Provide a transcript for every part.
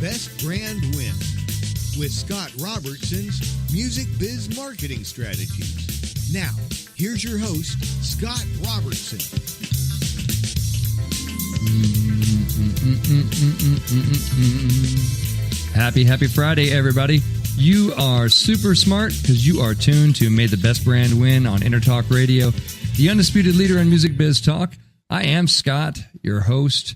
best brand win with Scott Robertson's Music Biz Marketing Strategies. Now, here's your host, Scott Robertson. Happy Friday, everybody. You are super smart because you are tuned to May the Best Brand Win on Intertalk Radio, the undisputed leader in music biz talk. I am Scott, your host,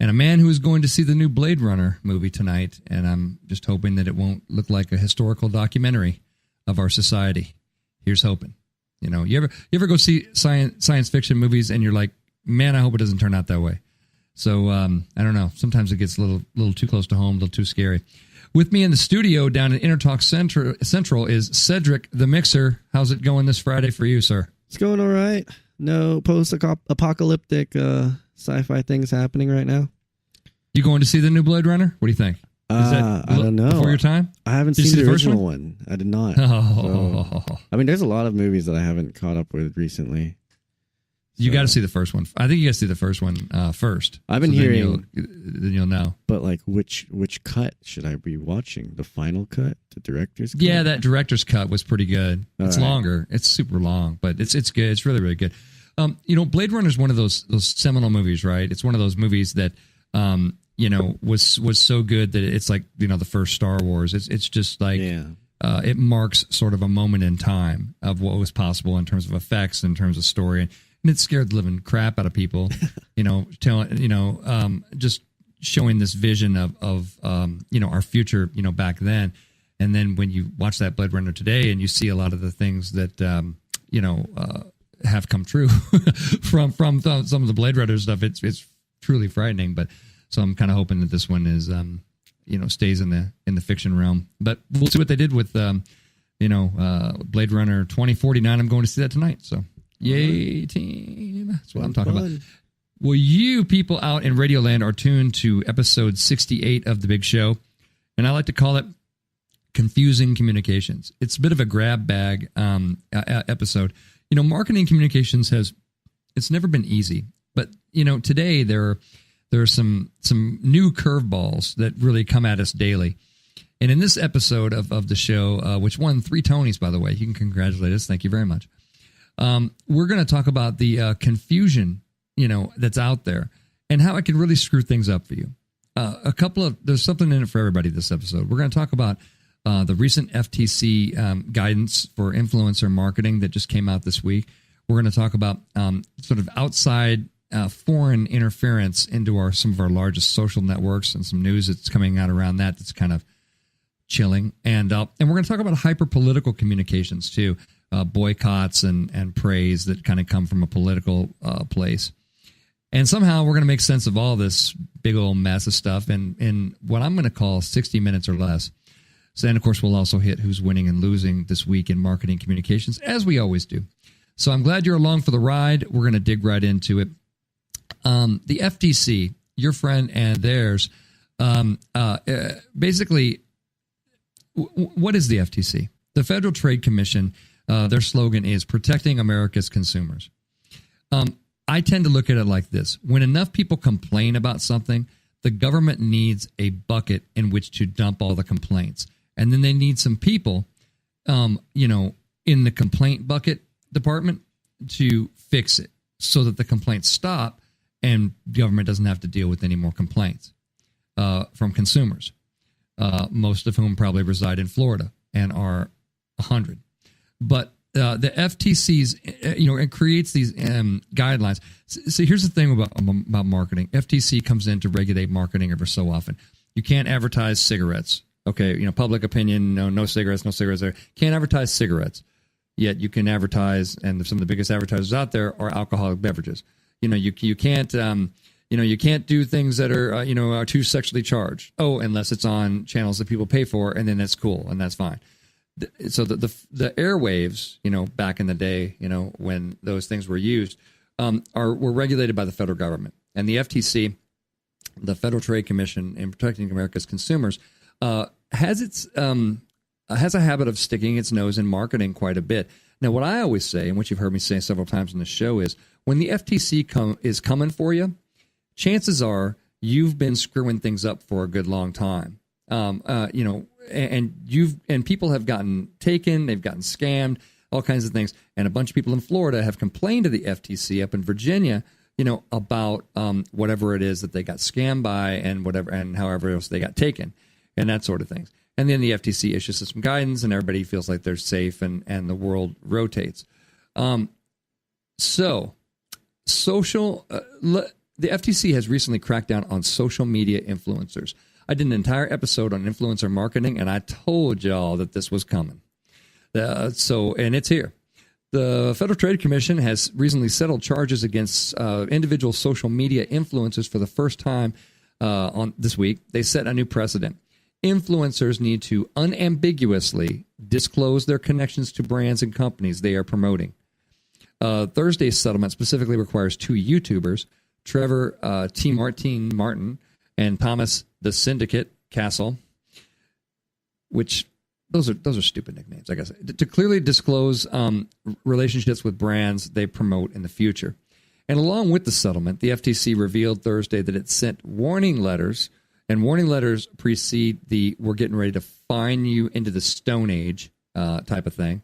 and a man who is going to see the new Blade Runner movie tonight, and I'm just hoping that it won't look like a historical documentary of our society. Here's hoping. You know, you ever go see science fiction movies and you're like, man, I hope it doesn't turn out that way. So I don't know. Sometimes it gets a little too close to home, a little too scary. With me in the studio down at Intertalk Central is Cedric the Mixer. How's it going this Friday for you, sir? It's going all right. No post-apocalyptic sci-fi things happening right now. You going to see the new Blade Runner? What do you think? Is that I don't know. Before your time? I haven't seen the original one? I did not. Oh. So, I mean, there's a lot of movies that I haven't caught up with recently. You got to see the first one. I think you got to see the first one first. I've been hearing. Then you'll know. But like, which cut should I be watching? The final cut, the director's cut? Yeah, that director's cut was pretty good. It's right. Longer. It's super long, but it's good. It's really, really good. Blade Runner is one of those seminal movies, right? It's one of those movies that was so good that it's like the first Star Wars. It's just like it marks sort of a moment in time of what was possible in terms of effects, in terms of story. And it scared the living crap out of people, just showing this vision of our future, back then. And then when you watch that Blade Runner today and you see a lot of the things that, have come true from some of the Blade Runner stuff, it's truly frightening. But so I'm kind of hoping that this one is, stays in the fiction realm. But we'll see what they did with, Blade Runner 2049. I'm going to see that tonight. So. Yay, team. That's what I'm talking about. Well, you people out in Radioland are tuned to episode 68 of The Big Show, and I like to call it Confusing Communications. It's a bit of a grab bag episode. Marketing communications it's never been easy, but, today there are some new curveballs that really come at us daily. And in this episode of the show, which won 3 Tonys, by the way, you can congratulate us. Thank you very much. We're going to talk about the confusion, that's out there and how it can really screw things up for you. There's something in it for everybody this episode. We're going to talk about the recent FTC guidance for influencer marketing that just came out this week. We're going to talk about sort of outside foreign interference into some of our largest social networks and some news that's coming out around that's kind of chilling. And we're going to talk about hyper-political communications too. Boycotts and praise that kind of come from a political place. And somehow we're going to make sense of all this big old mess of stuff in what I'm going to call 60 minutes or less. So then, of course, we'll also hit who's winning and losing this week in marketing communications, as we always do. So I'm glad you're along for the ride. We're going to dig right into it. The FTC, your friend and theirs, basically, what is the FTC? The Federal Trade Commission. Their slogan is protecting America's consumers. I tend to look at it like this. When enough people complain about something, the government needs a bucket in which to dump all the complaints. And then they need some people, in the complaint bucket department to fix it so that the complaints stop and government doesn't have to deal with any more complaints from consumers, most of whom probably reside in Florida and are 100. But the FTC's, it creates these guidelines. So here's the thing about marketing. FTC comes in to regulate marketing ever so often. You can't advertise cigarettes. Okay, public opinion, no cigarettes there. Can't advertise cigarettes. Yet you can advertise, and some of the biggest advertisers out there are alcoholic beverages. You can't, you can't do things that are too sexually charged. Oh, unless it's on channels that people pay for, and then that's cool and that's fine. So the airwaves, back in the day, when those things were used, were regulated by the federal government. And the FTC, the Federal Trade Commission, in protecting America's consumers, has a habit of sticking its nose in marketing quite a bit. Now, what I always say, and what you've heard me say several times on the show, is when the FTC is coming for you, chances are you've been screwing things up for a good long time. And people have gotten taken, they've gotten scammed, all kinds of things. And a bunch of people in Florida have complained to the FTC up in Virginia, about whatever it is that they got scammed by and whatever, and however else they got taken and that sort of things. And then the FTC issues some guidance and everybody feels like they're safe and the world rotates. So the FTC has recently cracked down on social media influencers. I did an entire episode on influencer marketing, and I told y'all that this was coming. And it's here. The Federal Trade Commission has recently settled charges against individual social media influencers for the first time on this week. They set a new precedent. Influencers need to unambiguously disclose their connections to brands and companies they are promoting. Thursday's settlement specifically requires two YouTubers, Trevor T. Martin and Thomas the Syndicate Castle, which those are stupid nicknames, I guess, to clearly disclose relationships with brands they promote in the future. And along with the settlement, the FTC revealed Thursday that it sent warning letters, and warning letters precede the "we're getting ready to fine you into the Stone Age" type of thing.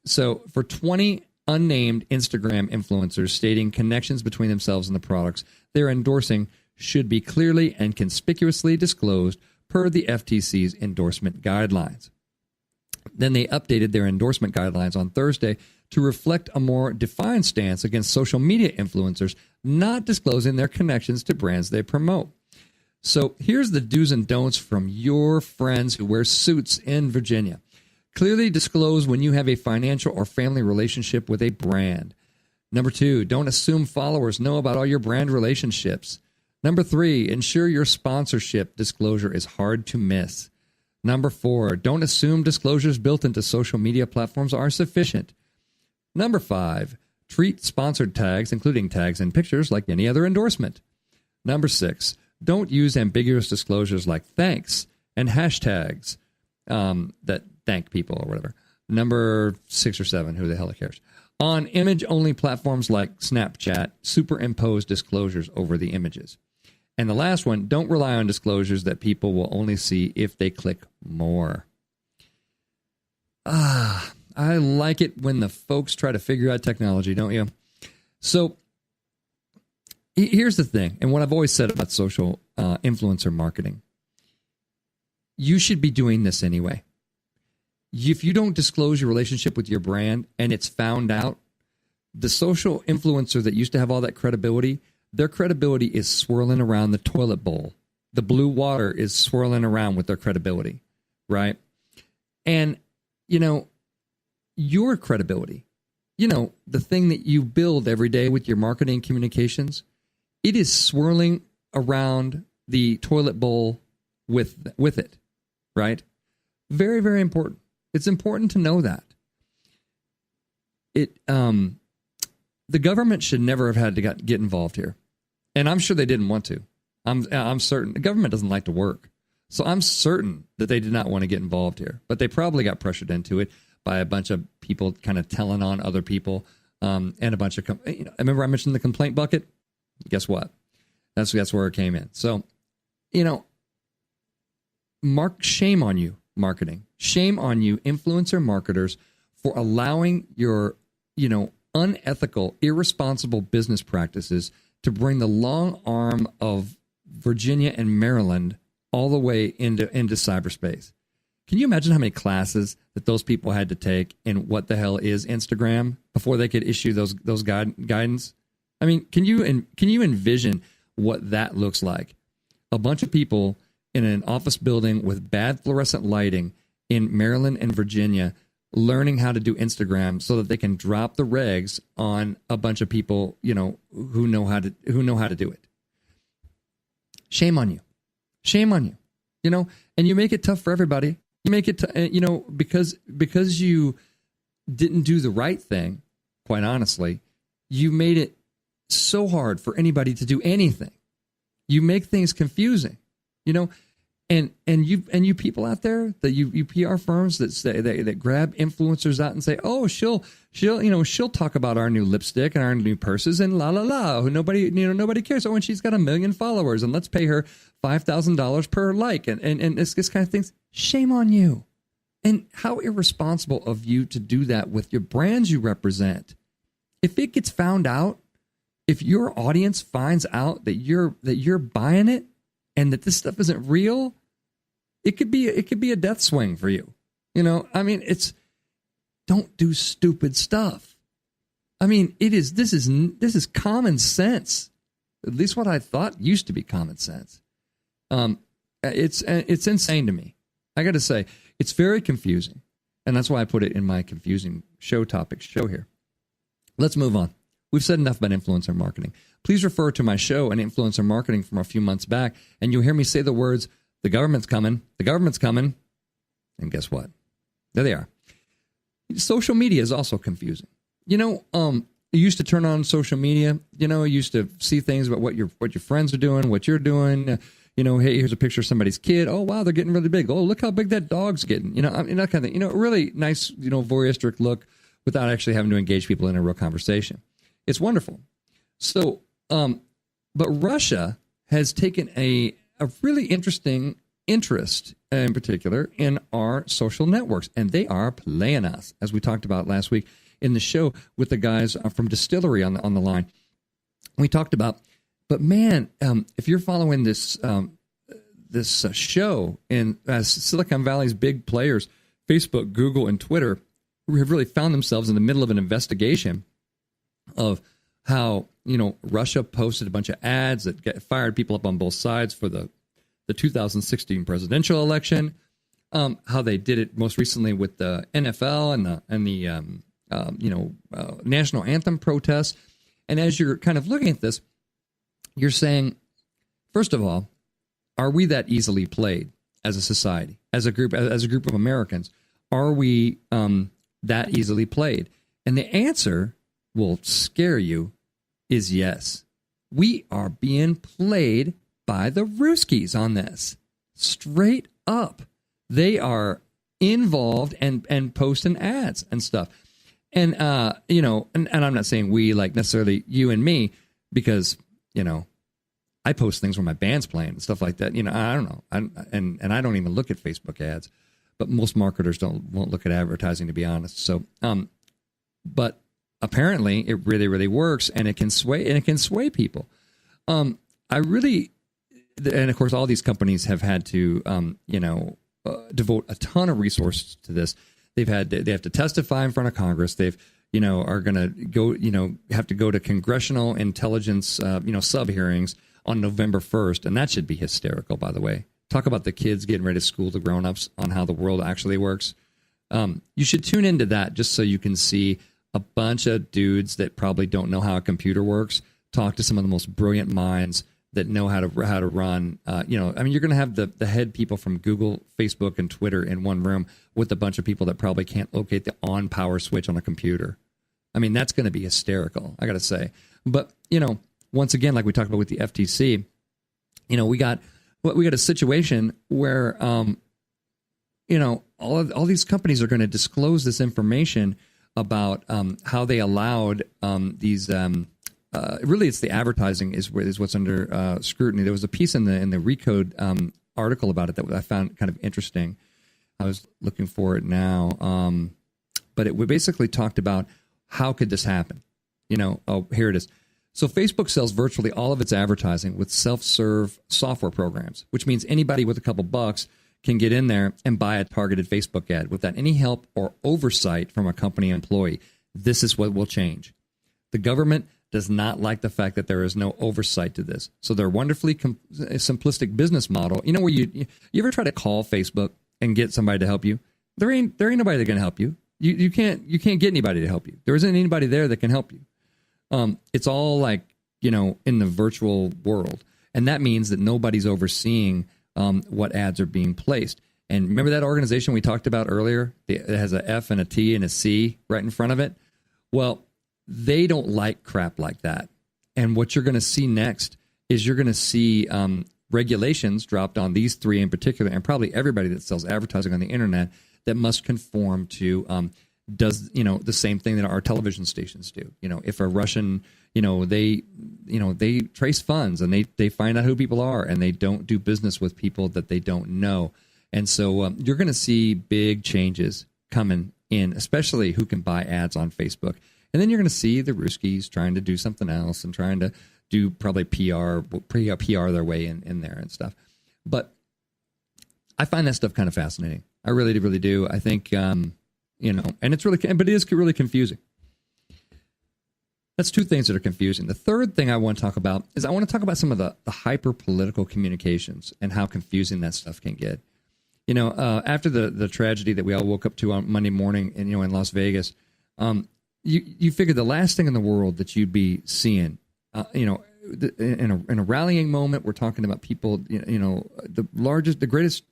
So for 20 unnamed Instagram influencers stating connections between themselves and the products they're endorsing should be clearly and conspicuously disclosed per the FTC's endorsement guidelines. Then they updated their endorsement guidelines on Thursday to reflect a more defined stance against social media influencers not disclosing their connections to brands they promote. So here's the do's and don'ts from your friends who wear suits in Virginia. Clearly disclose when you have a financial or family relationship with a brand. Number 2, don't assume followers know about all your brand relationships. Number 3, ensure your sponsorship disclosure is hard to miss. Number 4, don't assume disclosures built into social media platforms are sufficient. Number 5, treat sponsored tags, including tags and pictures, like any other endorsement. Number 6, don't use ambiguous disclosures like thanks and hashtags that thank people or whatever. Number 6 or 7, who the hell cares? On image-only platforms like Snapchat, superimpose disclosures over the images. And the last one, don't rely on disclosures that people will only see if they click more. I like it when the folks try to figure out technology, don't you? So here's the thing, and what I've always said about social influencer marketing. You should be doing this anyway. If you don't disclose your relationship with your brand and it's found out, the social influencer that used to have all that credibility, their credibility is swirling around the toilet bowl. The blue water is swirling around with their credibility, right? And, your credibility, the thing that you build every day with your marketing communications, it is swirling around the toilet bowl with it, right? Very, very important. It's important to know that. The government should never have had to get involved here. And I'm sure they didn't want to. I'm certain. The government doesn't like to work. So I'm certain that they did not want to get involved here. But they probably got pressured into it by a bunch of people kind of telling on other people. And a bunch of, remember I mentioned the complaint bucket? Guess what? That's where it came in. So, shame on you, marketing. Shame on you, influencer marketers, for allowing your, unethical, irresponsible business practices to bring the long arm of Virginia and Maryland all the way into cyberspace. Can you imagine how many classes that those people had to take in what the hell is Instagram before they could issue those guidance? I mean, can you envision what that looks like? A bunch of people in an office building with bad fluorescent lighting in Maryland and Virginia learning how to do Instagram so that they can drop the regs on a bunch of people, who know how to do it. Shame on you. Shame on you. And you make it tough for everybody. You make it because you didn't do the right thing, quite honestly, you made it so hard for anybody to do anything. You make things confusing. And you people out there, that you PR firms that say that grab influencers out and say, oh, she'll talk about our new lipstick and our new purses and la la la. Nobody cares. Oh, and she's got 1 million followers and let's pay her $5,000 per like and this kind of things. Shame on you. And how irresponsible of you to do that with your brands you represent. If it gets found out, if your audience finds out that you're buying it, and that this stuff isn't real, it could be a death swing for you. Don't do stupid stuff. This is common sense. At least what I thought used to be common sense. It's insane to me. I got to say, it's very confusing. And that's why I put it in my confusing show here. Let's move on. We've said enough about influencer marketing. Please refer to my show on influencer marketing from a few months back, and you'll hear me say the words, the government's coming, and guess what? There they are. Social media is also confusing. You used to turn on social media, you used to see things about what your friends are doing, what you're doing. Hey, here's a picture of somebody's kid. Oh, wow, they're getting really big. Oh, look how big that dog's getting. That kind of thing. Really nice, voyeuristic look without actually having to engage people in a real conversation. It's wonderful. So, but Russia has taken a really interesting interest, in particular, in our social networks, and they are playing us, as we talked about last week in the show with the guys from Distillery on the line. We talked about, but man, if you're following this show in Silicon Valley's big players, Facebook, Google, and Twitter, have really found themselves in the middle of an investigation of how, Russia posted a bunch of ads that fired people up on both sides for the 2016 presidential election, how they did it most recently with the NFL and the national anthem protests. And as you're kind of looking at this, you're saying, first of all, are we that easily played as a society, as a group of Americans? Are we that easily played? And the answer will scare you is yes. We are being played by the Ruskies on this. Straight up. They are involved and posting ads and stuff. And, and I'm not saying we, like necessarily you and me, because, I post things when my band's playing and stuff like that. I don't know. And I don't even look at Facebook ads, but most marketers won't look at advertising, to be honest. So, but apparently it really, really works, and it can sway people. And of course, all these companies have had to, devote a ton of resources to this. They have to testify in front of Congress. They've, are going to go, have to go to congressional intelligence, sub hearings on November 1st. And that should be hysterical, by the way. Talk about the kids getting ready to school the grown-ups on how the world actually works. You should tune into that just so you can see a bunch of dudes that probably don't know how a computer works talk to some of the most brilliant minds that know how to run. You're going to have the head people from Google, Facebook, and Twitter in one room with a bunch of people that probably can't locate the on power switch on a computer. That's going to be hysterical, I got to say. But, once again, like we talked about with the FTC, we got a situation where, all these companies are going to disclose this information about how they allowed these. Really, it's the advertising is what's under scrutiny. There was a piece in the Recode article about it that I found kind of interesting. I was looking for it now, but it basically talked about how could this happen. Here it is. So Facebook sells virtually all of its advertising with self-serve software programs, which means anybody with a couple bucks can get in there and buy a targeted Facebook ad without any help or oversight from a company employee. This is what will change. The government does not like the fact that there is no oversight to this. So their wonderfully simplistic business model, where you ever try to call Facebook and get somebody to help you? There ain't nobody that can help you. You can't get anybody to help you. There isn't anybody there that can help you. It's all like, in the virtual world. And that means that nobody's overseeing what ads are being placed. And remember that organization we talked about earlier? It has a F and a T and a C right in front of it. Well, they don't like crap like that. And what you're going to see next is you're going to see regulations dropped on these three in particular, and probably everybody that sells advertising on the internet that must conform to does the same thing that our television stations do. If a Russian, they trace funds and they find out who people are, and they don't do business with people that they don't know. And so you're going to see big changes coming in, especially who can buy ads on Facebook. And then you're going to see the Ruskies trying to do something else and trying to do probably PR their way in there and stuff. But I find that stuff kind of fascinating. I really, really do. I think, and it's really, but it is really confusing. That's two things that are confusing. The third thing I want to talk about is I want to talk about some of the hyper-political communications and how confusing that stuff can get. After the tragedy that we all woke up to on Monday morning in Las Vegas, you figure the last thing in the world that you'd be seeing, in a rallying moment, we're talking about people, the greatest,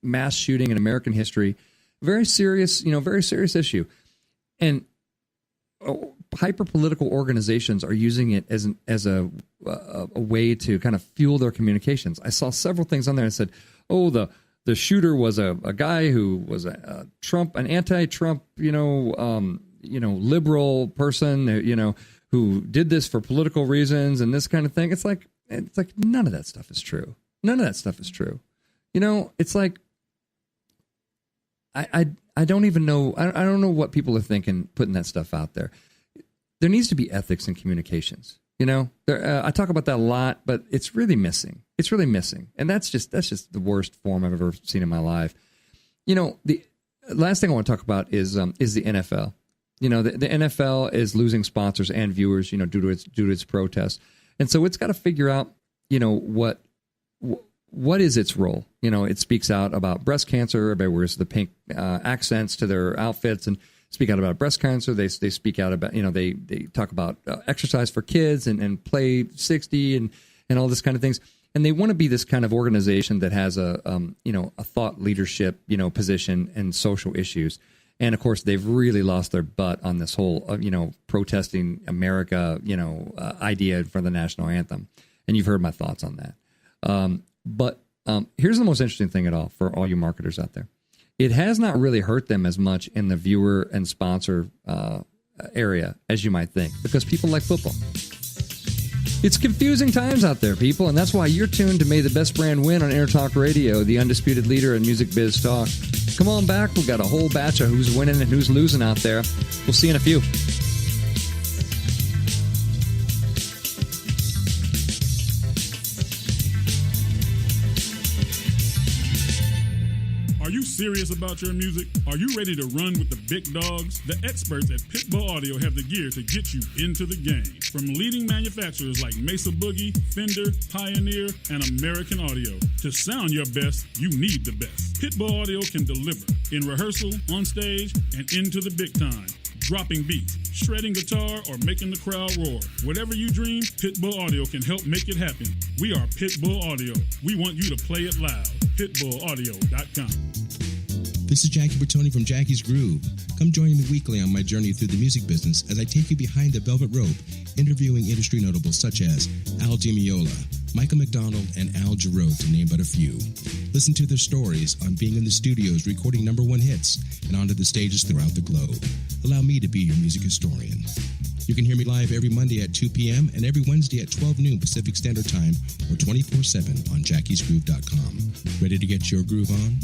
mass shooting in American history, very serious issue. And hyper political organizations are using it as a way to kind of fuel their communications. I saw several things on there that said, oh, the shooter was a guy who was an anti-Trump, liberal person, who did this for political reasons and this kind of thing. It's like none of that stuff is true. None of that stuff is true. It's like I don't even know. I don't know what people are thinking putting that stuff out there. There needs to be ethics in communications. I talk about that a lot, but it's really missing. It's really missing, and that's just the worst form I've ever seen in my life. The last thing I want to talk about is the NFL. The NFL is losing sponsors and viewers, due to its protests, and so it's got to figure out, what is its role. It speaks out about breast cancer. Everybody wears the pink accents to their outfits and speak out about breast cancer. They speak out about, they talk about exercise for kids and play 60 and all this kind of things. And they want to be this kind of organization that has a thought leadership, position and social issues. And of course, they've really lost their butt on this whole, protesting America, idea for the national anthem. And you've heard my thoughts on that. But here's the most interesting thing at all for all you marketers out there. It has not really hurt them as much in the viewer and sponsor area as you might think, because people like football. It's confusing times out there, people, and that's why you're tuned to May the Best Brand Win on Intertalk Radio, the undisputed leader in music biz talk. Come on back. We've got a whole batch of who's winning and who's losing out there. We'll see you in a few. Are you serious about your music? Are you ready to run with the big dogs? The experts at Pitbull Audio have the gear to get you into the game. From leading manufacturers like Mesa Boogie, Fender, Pioneer, and American Audio. To sound your best, you need the best. Pitbull Audio can deliver in rehearsal, on stage, and into the big time. Dropping beats, shredding guitar, or making the crowd roar. Whatever you dream, Pitbull Audio can help make it happen. We are Pitbull Audio. We want you to play it loud. PitbullAudio.com. This is Jackie Bertoni from Jackie's Groove. Come join me weekly on my journey through the music business as I take you behind the velvet rope, interviewing industry notables such as Al Di Meola, Michael McDonald, and Al Jarreau, to name but a few. Listen to their stories on being in the studios recording #1 hits and onto the stages throughout the globe. Allow me to be your music historian. You can hear me live every Monday at 2 p.m. and every Wednesday at 12 noon Pacific Standard Time or 24/7 on jackiesgroove.com. Ready to get your groove on?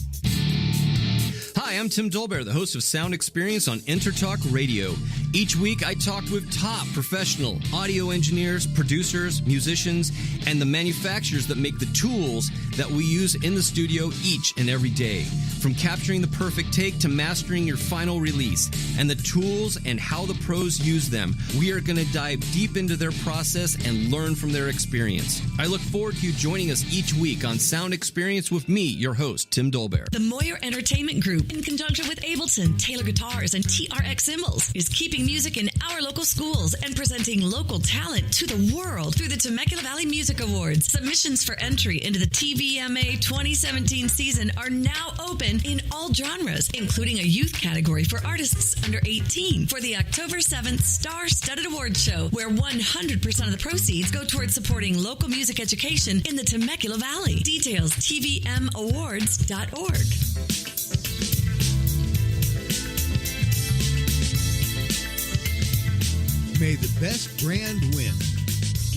Hi, I'm Tim Dolbear, the host of Sound Experience on Intertalk Radio. Each week, I talk with top professional audio engineers, producers, musicians, and the manufacturers that make the tools that we use in the studio each and every day. From capturing the perfect take to mastering your final release, and the tools and how the pros use them, we are going to dive deep into their process and learn from their experience. I look forward to you joining us each week on Sound Experience with me, your host, Tim Dolbear. The Moyer Entertainment Group in conjunction with Ableton, Taylor Guitars, and TRX Cymbals, is keeping music in our local schools and presenting local talent to the world through the Temecula Valley Music Awards. Submissions for entry into the TVMA 2017 season are now open in all genres, including a youth category for artists under 18 for the October 7th Star-Studded Awards Show, where 100% of the proceeds go towards supporting local music education in the Temecula Valley. Details, tvmawards.org. May the best brand win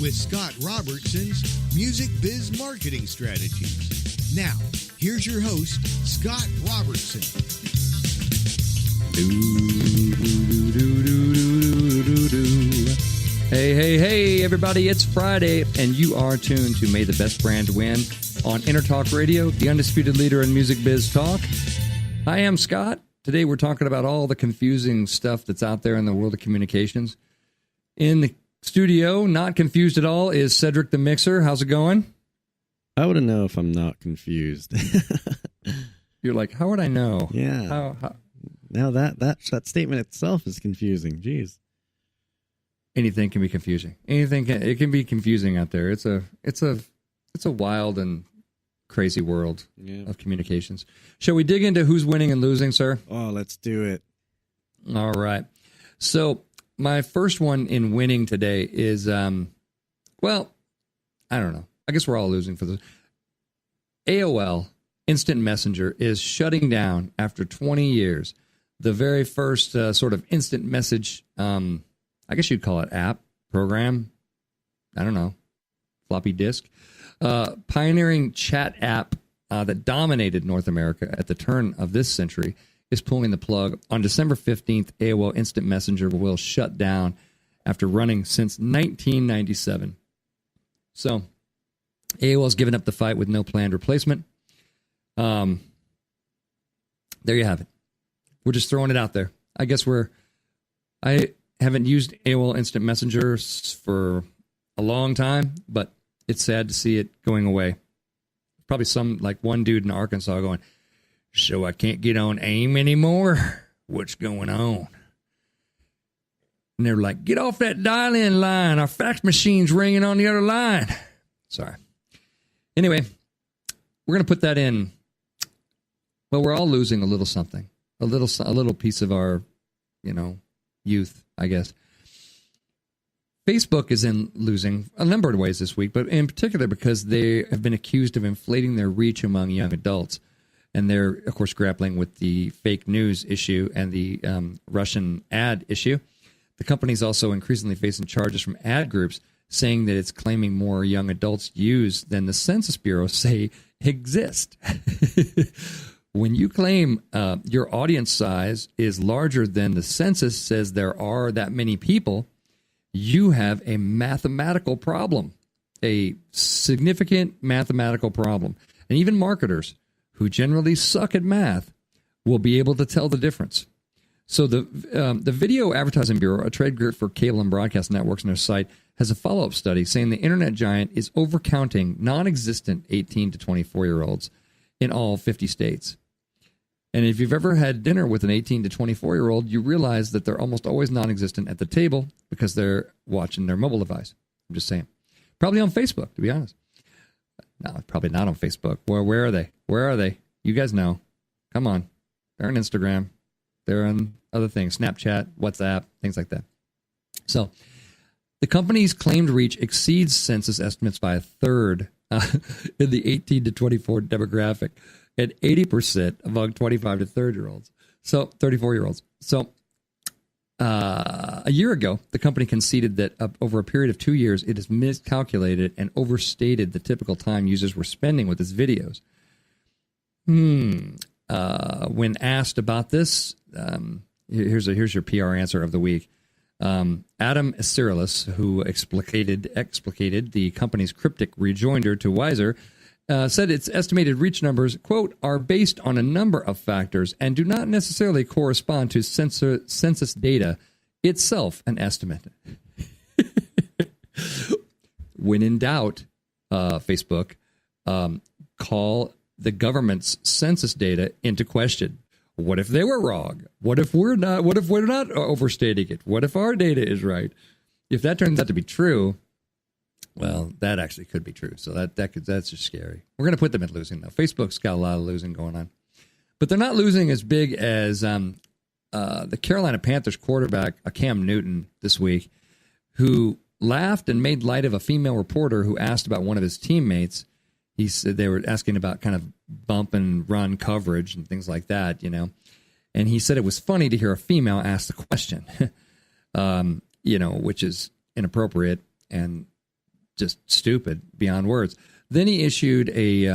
with Scott Robertson's Music Biz Marketing Strategies. Now, here's your host, Scott Robertson. Hey, everybody, it's Friday, and you are tuned to May the Best Brand Win on Intertalk Radio, the undisputed leader in music biz talk. I am Scott. Today we're talking about all the confusing stuff that's out there in the world of communications. In the studio, not confused at all, is Cedric the Mixer. How's it going? I wouldn't know if I'm not confused. You're like, how would I know? Yeah. How? Now that statement itself is confusing. Jeez. Anything can be confusing. It can be confusing out there. It's a wild and crazy world of communications. Shall we dig into who's winning and losing, sir? Oh, let's do it. All right. So my first one in winning today is, well, I don't know. I guess we're all losing for this. AOL Instant Messenger is shutting down after 20 years. The very first sort of instant message, I guess you'd call it app, program, I don't know, floppy disk, pioneering chat app that dominated North America at the turn of this century is pulling the plug. On December 15th, AOL Instant Messenger will shut down after running since 1997. So AOL's given up the fight with no planned replacement. There you have it. We're just throwing it out there. I guess I haven't used AOL Instant Messenger for a long time, but it's sad to see it going away. Probably one dude in Arkansas going, so I can't get on AIM anymore? What's going on? And they're like, get off that dial-in line. Our fax machine's ringing on the other line. Sorry. Anyway, we're going to put that in. Well, we're all losing a little something, a little piece of our, youth, I guess. Facebook is losing a number of ways this week, but in particular because they have been accused of inflating their reach among young adults. And they're, of course, grappling with the fake news issue and the Russian ad issue. The company's also increasingly facing charges from ad groups saying that it's claiming more young adults use than the Census Bureau say exist. When you claim your audience size is larger than the census says there are that many people, you have a mathematical problem, a significant mathematical problem. And even marketers who generally suck at math will be able to tell the difference. So the Video Advertising Bureau, a trade group for cable and broadcast networks on their site, has a follow-up study saying the internet giant is overcounting non-existent 18 to 24-year-olds in all 50 states. And if you've ever had dinner with an 18 to 24-year-old, you realize that they're almost always non-existent at the table because they're watching their mobile device. I'm just saying. Probably on Facebook, to be honest. No, probably not on Facebook. Where are they? Where are they? You guys know. Come on. They're on Instagram. They're on other things. Snapchat, WhatsApp, things like that. So the company's claimed reach exceeds census estimates by a third in the 18 to 24 demographic and 80% among 25 to 34-year-olds. So a year ago, the company conceded that over a period of 2 years, it has miscalculated and overstated the typical time users were spending with its videos. When asked about this, here's your PR answer of the week. Adam Iserilis, who explicated the company's cryptic rejoinder to Weiser, said its estimated reach numbers, quote, are based on a number of factors and do not necessarily correspond to census data, itself an estimate. When in doubt, Facebook, call the government's census data into question. What if they were wrong? What if we're not? What if we're not overstating it? What if our data is right? If that turns out to be true, well, that actually could be true. So that's just scary. We're going to put them at losing, though. Facebook's got a lot of losing going on. But they're not losing as big as the Carolina Panthers quarterback, Cam Newton, this week, who laughed and made light of a female reporter who asked about one of his teammates. He said they were asking about kind of bump and run coverage and things like that, And he said it was funny to hear a female ask the question, which is inappropriate and just stupid beyond words. Then he issued a,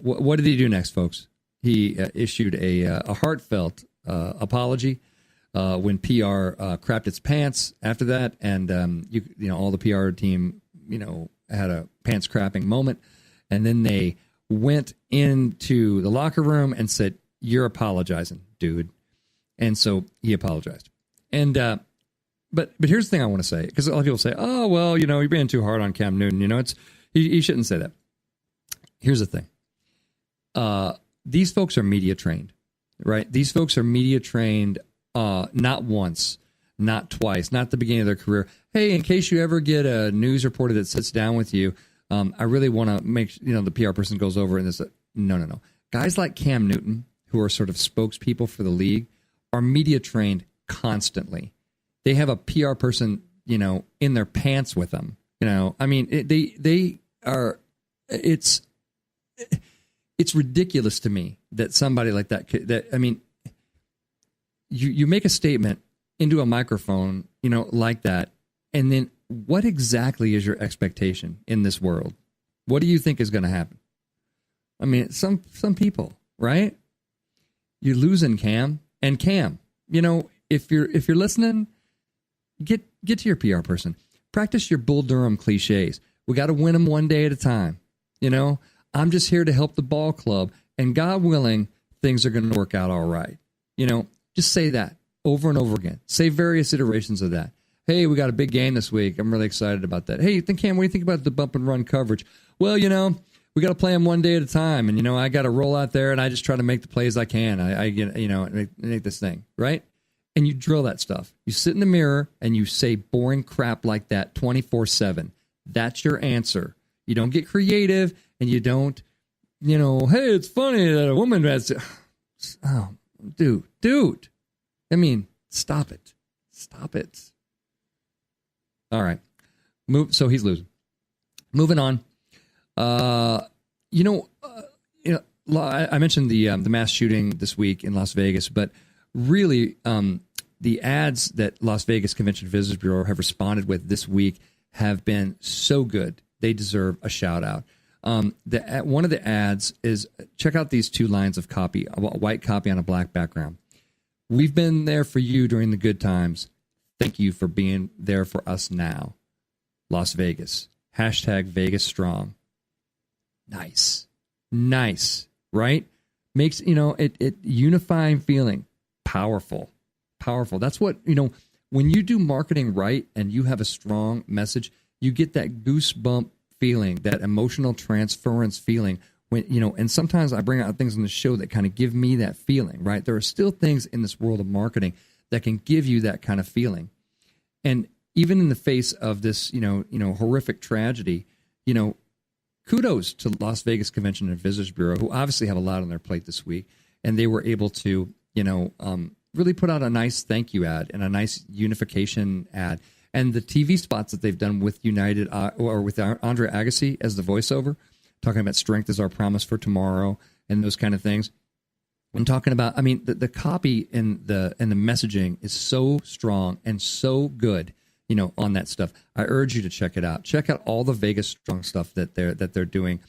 what did he do next, folks? He issued a heartfelt apology when PR crapped its pants after that, and all the PR team had a pants crapping moment, and then they went into the locker room and said, "You're apologizing, dude," and so he apologized. And but here's the thing I want to say, because a lot of people say, "Oh well, you're being too hard on Cam Newton." It's he shouldn't say that. Here's the thing. These folks are media trained, right? These folks are media trained not once, not twice, not at the beginning of their career. Hey, in case you ever get a news reporter that sits down with you, I really want to make, the PR person goes over and this. No. Guys like Cam Newton, who are sort of spokespeople for the league, are media trained constantly. They have a PR person, in their pants with them. They are, it's ridiculous to me that somebody like that, you make a statement into a microphone, like that, and then what exactly is your expectation in this world? What do you think is going to happen? Some people, right? You're losing Cam, and Cam, if you're listening, get to your PR person. Practice your Bull Durham cliches. We got to win them one day at a time. I'm just here to help the ball club, and God willing, things are going to work out all right. Just say that over and over again. Say various iterations of that. Hey, we got a big game this week. I'm really excited about that. Hey, Cam, what do you think about the bump and run coverage? Well, we got to play them one day at a time, and I got to roll out there, and I just try to make the plays I can. I get make this thing right, and you drill that stuff. You sit in the mirror and you say boring crap like that 24/7. That's your answer. You don't get creative, and you don't, hey, it's funny that a woman has to, oh, dude. Stop it. All right. So he's losing. Moving on. I mentioned the mass shooting this week in Las Vegas, but really, the ads that Las Vegas Convention Visitors Bureau have responded with this week have been so good. They deserve a shout out. One of the ads is, check out these two lines of copy, a white copy on a black background. We've been there for you during the good times. Thank you for being there for us now. Las Vegas. Hashtag Vegas Strong. Nice, right? Makes, it unifying feeling. Powerful. That's what, when you do marketing right and you have a strong message, you get that goosebump feeling, that emotional transference feeling when, and sometimes I bring out things on the show that kind of give me that feeling, right? There are still things in this world of marketing that can give you that kind of feeling. And even in the face of this, horrific tragedy, kudos to Las Vegas Convention and Visitors Bureau, who obviously have a lot on their plate this week. And they were able to, really put out a nice thank you ad and a nice unification ad. And the TV spots that they've done with United or with Andre Agassi as the voiceover, talking about strength is our promise for tomorrow and those kind of things. And talking about, the copy and the messaging is so strong and so good, on that stuff. I urge you to check it out. Check out all the Vegas Strong stuff that they're doing.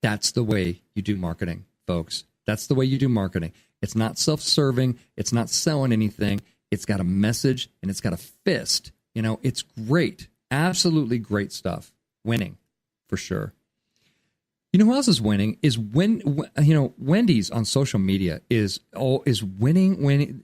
That's the way you do marketing, folks. That's the way you do marketing. It's not self-serving. It's not selling anything. It's got a message and it's got a fist. It's great. Absolutely great stuff. Winning, for sure. Who else is winning is Wendy's on social media is winning.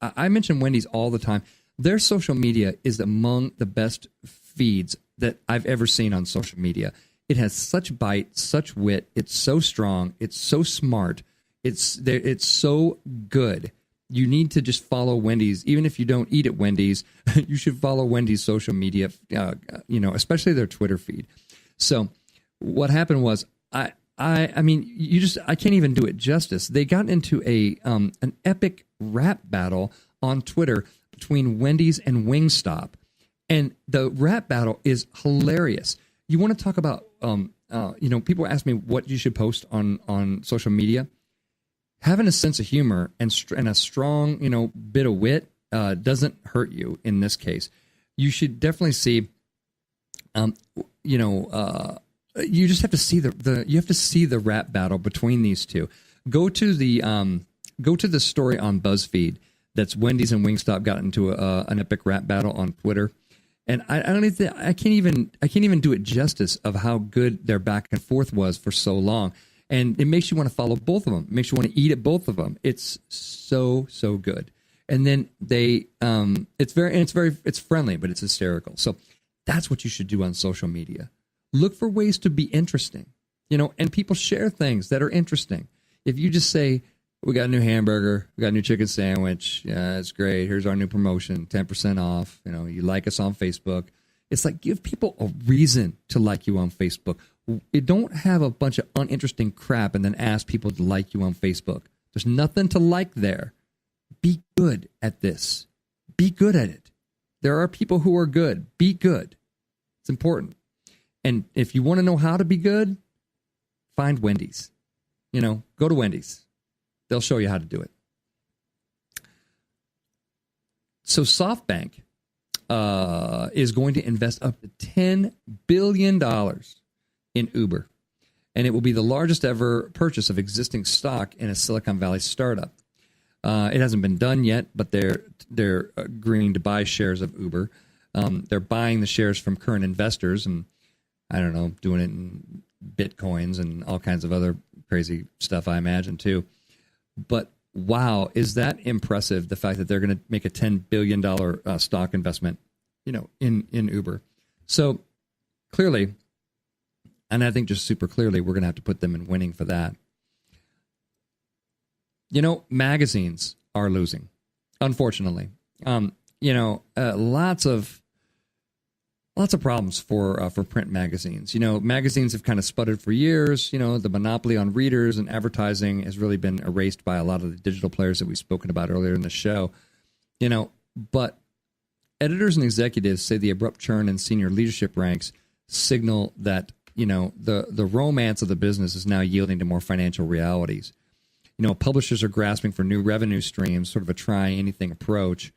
I mention Wendy's all the time. Their social media is among the best feeds that I've ever seen on social media. It has such bite, such wit. It's so strong. It's so smart. It's so good. You need to just follow Wendy's, even if you don't eat at Wendy's. You should follow Wendy's social media, especially their Twitter feed. So what happened was, I can't even do it justice. They got into an epic rap battle on Twitter between Wendy's and Wingstop, and the rap battle is hilarious. You want to talk about, people ask me what you should post on social media. Having a sense of humor and a strong, bit of wit doesn't hurt you in this case. You should definitely see, you just have to see the rap battle between these two. Go to the story on BuzzFeed that's Wendy's and Wingstop got into an epic rap battle on Twitter, and I can't even do it justice of how good their back and forth was for so long. And it makes you want to follow both of them. It makes you want to eat at both of them. It's so good. And then it's friendly, but it's hysterical. So that's what you should do on social media. Look for ways to be interesting, and people share things that are interesting. If you just say, we got a new hamburger, we got a new chicken sandwich, yeah, it's great. Here's our new promotion, 10% off. You like us on Facebook. It's like, give people a reason to like you on Facebook. You don't have a bunch of uninteresting crap and then ask people to like you on Facebook. There's nothing to like there. Be good at this. Be good at it. There are people who are good. Be good. It's important. And if you want to know how to be good, find Wendy's. Go to Wendy's. They'll show you how to do it. So SoftBank is going to invest up to $10 billion in Uber, and it will be the largest ever purchase of existing stock in a Silicon Valley startup. It hasn't been done yet, but they're agreeing to buy shares of Uber. They're buying the shares from current investors, and I don't know, doing it in Bitcoins and all kinds of other crazy stuff, I imagine too. But wow, is that impressive? The fact that they're going to make a $10 billion stock investment, in Uber. So clearly. And I think just super clearly, we're going to have to put them in winning for that. Magazines are losing, unfortunately. Lots of problems for print magazines. Magazines have kind of sputtered for years. The monopoly on readers and advertising has really been erased by a lot of the digital players that we've spoken about earlier in the show. But editors and executives say the abrupt churn in senior leadership ranks signal that the romance of the business is now yielding to more financial realities. Publishers are grasping for new revenue streams, sort of a try anything approach.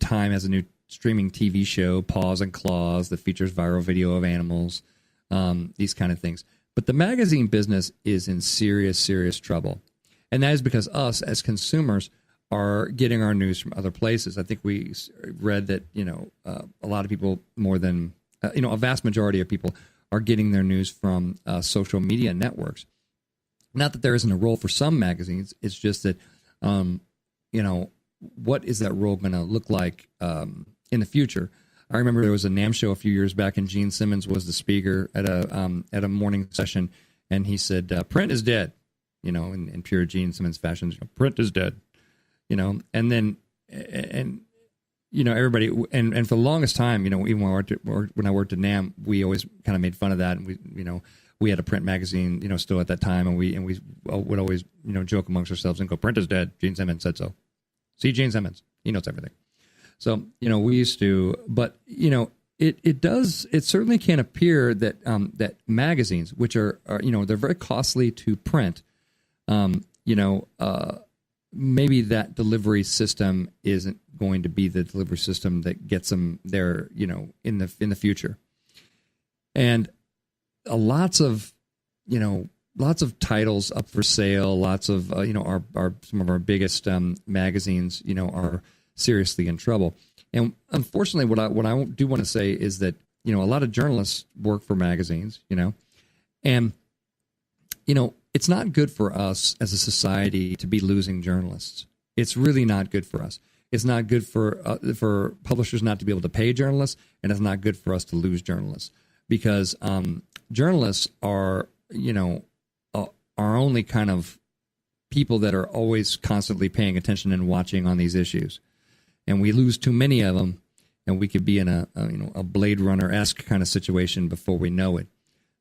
Time has a new streaming TV show, Paws and Claws, that features viral video of animals, these kind of things. But the magazine business is in serious trouble. And that is because us as consumers are getting our news from other places. I think we read that, a lot of people, more than, a vast majority of people are getting their news from social media networks. Not that there isn't a role for some magazines. It's just that, what is that role going to look like in the future? I remember there was a NAMM show a few years back, and Gene Simmons was the speaker at a morning session, and he said, "Print is dead," in pure Gene Simmons fashion. Print is dead, and then everybody, and for the longest time, even when I worked at NAMM, we always kind of made fun of that, and we had a print magazine, still at that time, and we would always, joke amongst ourselves and go, "Print is dead. Gene Simmons said so. See Gene Simmons, he knows everything." So, we used to, but it certainly can appear that that magazines, which are they're very costly to print, maybe that delivery system isn't going to be the delivery system that gets them there, in the future. And lots of titles up for sale. Lots of our some of our biggest magazines are seriously in trouble. And unfortunately, what I do want to say is that a lot of journalists work for magazines, and it's not good for us as a society to be losing journalists. It's really not good for us. It's not good for publishers not to be able to pay journalists, and it's not good for us to lose journalists, because journalists are our only kind of people that are always constantly paying attention and watching on these issues. And we lose too many of them, and we could be in a Blade Runner-esque kind of situation before we know it.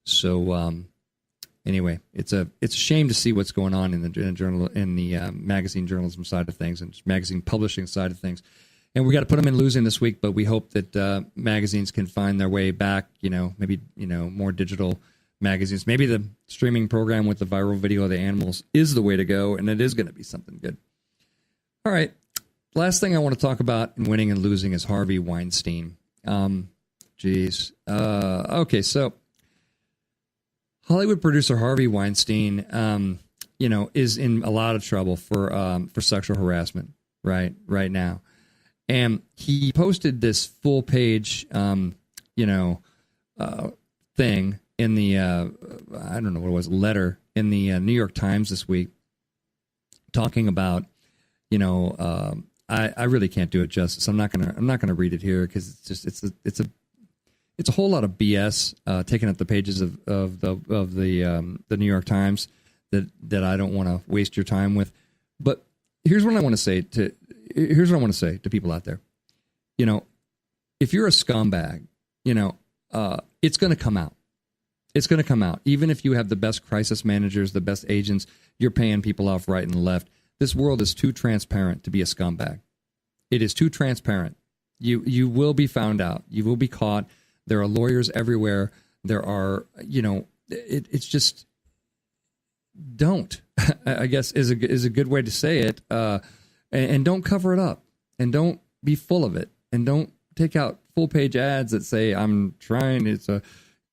So anyway, it's a shame to see what's going on in the magazine journalism side of things and magazine publishing side of things. And we got to put them in losing this week, but we hope that magazines can find their way back. Maybe more digital magazines. Maybe the streaming program with the viral video of the animals is the way to go, and it is going to be something good. All right. Last thing I want to talk about in winning and losing is Harvey Weinstein. Okay, so Hollywood producer Harvey Weinstein, is in a lot of trouble for sexual harassment right now. And he posted this full page, thing in the, I don't know what it was, letter in the New York Times this week, talking about, I really can't do it justice. I'm not gonna read it here because it's a whole lot of BS taking up the pages of the New York Times that I don't want to waste your time with. But here's what I want to say to people out there. If you're a scumbag, it's going to come out. It's going to come out. Even if you have the best crisis managers, the best agents, you're paying people off right and left. This world is too transparent to be a scumbag. It is too transparent. You will be found out. You will be caught. There are lawyers everywhere. There are, it's just don't, I guess is a good way to say it. And don't cover it up, and don't be full of it, and don't take out full page ads that say I'm trying.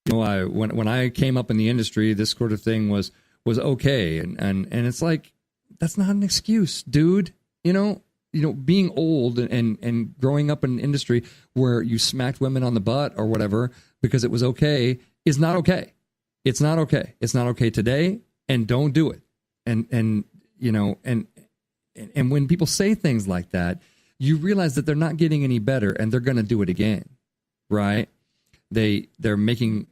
When I came up in the industry, this sort of thing was okay, and it's like, that's not an excuse, dude. Being old and growing up in an industry where you smacked women on the butt or whatever because it was okay is not okay. It's not okay. It's not okay today, and don't do it. And when people say things like that, you realize that they're not getting any better, and they're going to do it again, right? They're making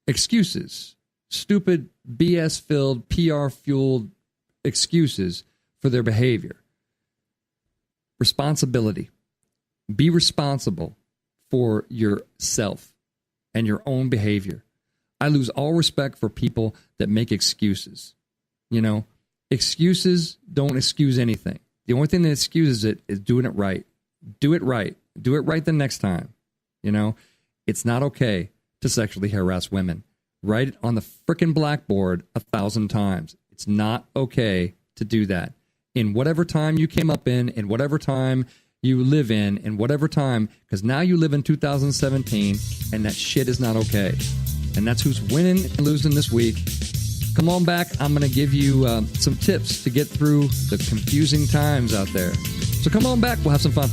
excuses, stupid BS-filled, PR-fueled excuses for their behavior. Responsibility. Be responsible for yourself and your own behavior. I lose all respect for people that make excuses. Excuses don't excuse anything. The only thing that excuses it is doing it right. Do it right. Do it right the next time. It's not okay to sexually harass women. Write it on the frickin' blackboard 1,000 times. It's not okay to do that. In whatever time you came up in whatever time you live in whatever time, because now you live in 2017, and that shit is not okay. And that's who's winning and losing this week. Come on back. I'm going to give you some tips to get through the confusing times out there. So come on back. We'll have some fun.